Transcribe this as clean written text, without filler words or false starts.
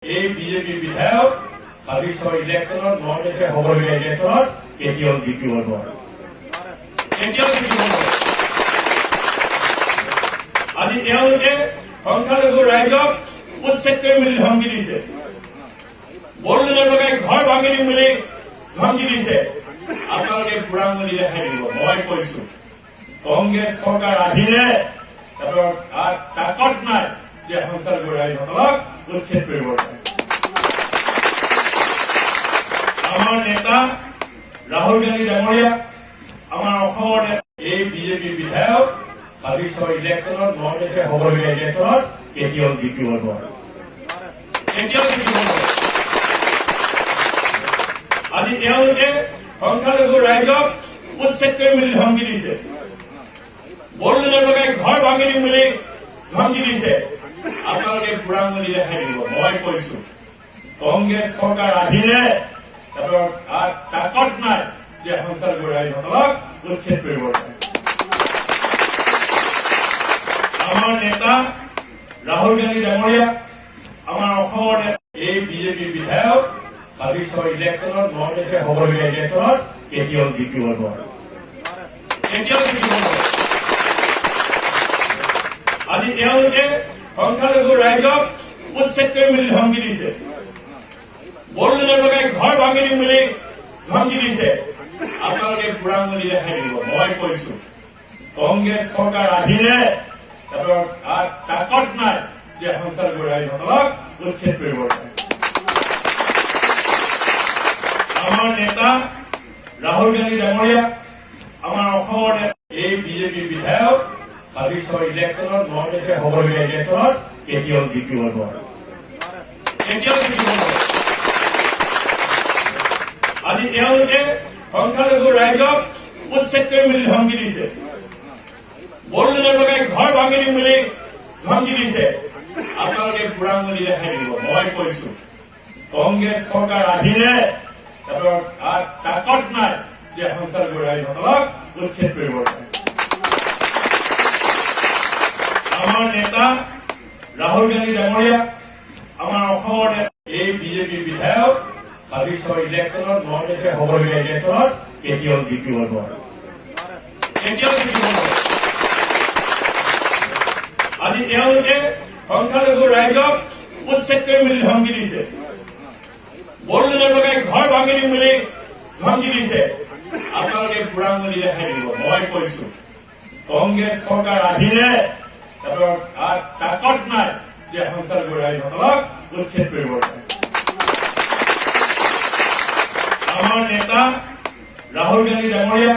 এই বিজেপি বিধায়ক ২৬ ইলেকশ্যনত ৯ তাৰিখে হ'বলগীয়া ইলেকশ্যনত কেতিয়াও জিকিব নোৱাৰে। আজি তেওঁলোকে সংখ্যালঘু ৰাইজক উচ্ছেদ কৰিম বুলি ধমকি দিছে, বড়োলেণ্ডৰ লগাই ঘৰ ভাঙি দিম বুলি ধমকি দিছে। আপোনালোকে বুঢ়াঙুলি দেখাই দিব। মই কৈছো কংগ্ৰেছ চৰকাৰ আহিলে তাকত নাই যে সংখ্যালঘু ৰাইজসকলক উচ্ছেদ কৰিব পাৰে। আমাৰ নেতা ৰাহুল গান্ধী ডাঙৰীয়া, আমাৰ অসমৰ এই বিজেপি বিধায়ক ২৬ ইলেকশ্যনত ৯ তাৰিখে হ'বলগীয়া ইলেকশ্যনত কেতিয়াও জিকিব নোৱাৰে। আজি তেওঁলোকে সংখ্যালঘু ৰাইজক উচ্ছেদ কৰিম বুলি ধমকি দিছে, বড়োলেণ্ডৰ লগাই ঘৰ ভাঙি দিম বুলি ধমকি দিছে। আপোনালোকে বুঢ়াঙুলি দেখাই দিব। মই কৈছো কংগ্ৰেছ চৰকাৰ আহিলে তাকত নাই যে সংখ্যালঘু ৰাইজসকলক উচ্ছেদ কৰিব পাৰে। আমাৰ নেতা ৰাহুল গান্ধী ডাঙৰীয়া, আমাৰ অসমৰ এই বিজেপি বিধায়ক ২৬ ইলেকশ্যনত ৯ তাৰিখে হ'বলগীয়া ইলেকশ্যনত কেতিয়াও জিকিব নোৱাৰে। আজি তেওঁলোকে সংখ্যালঘু ৰাইজক উচ্ছেদ কৰিম বুলি ধমকি দিছে, বড়োলেণ্ডৰ লগাই ঘৰ ভাঙি দিম বুলি ধমকি দিছে। আপোনালোকে বুঢ়াঙুলি দেখাই দিব। মই কৈছো কংগ্ৰেছ চৰকাৰ আহিলে তাকত নাই যে সংখ্যালঘু ৰাইজসকলক উচ্ছেদ কৰিব পাৰে। আমাৰ নেতা ৰাহুল গান্ধী ডাঙৰীয়া, আমাৰ অসমৰ এই বিজেপি বিধায়ক ২৬ ইলেকশ্যনত ৯ তাৰিখে হ'বলগীয়া ইলেকশ্যনত কেতিয়াও জিকিব নোৱাৰে। আজি তেওঁলোকে সংখ্যালঘু ৰাইজক উচ্ছেদ কৰিম বুলি ধমকি দিছে, বড়োলেণ্ডৰ লগাই ঘৰ ভাঙি দিম বুলি ধমকি দিছে। আপোনালোকে বুঢ়াঙুলি দেখাই দিব। মই কৈছো কংগ্ৰেছ চৰকাৰ আহিলে তাকত নাই যে সংখ্যালঘু ৰাইজসকলক উচ্ছেদ কৰিব পাৰে। আমাৰ নেতা ৰাহুল গান্ধী ডাঙৰীয়া, আমাৰ অসমৰ এই বিজেপি বিধায়ক ২৬ ইলেকশ্যনত ৯ তাৰিখে হ'বলগীয়া ইলেকশ্যনত কেতিয়াও জিকিব নোৱাৰে। আজি তেওঁলোকে সংখ্যালঘু ৰাইজক উচ্ছেদ কৰিম বুলি ধমকি দিছে, বড়োলেণ্ডৰ লগাই ঘৰ ভাঙি দিম বুলি ধমকি দিছে। আপোনালোকে বুঢ়াঙুলি দেখাই দিব। মই কৈছো কংগ্ৰেছ চৰকাৰ আহিলে তাকত নাই যে সংখ্যালঘু ৰাইজসকলক উচ্ছেদ কৰিব পাৰে। আমাৰ নেতা ৰাহুল গান্ধী ডাঙৰীয়া,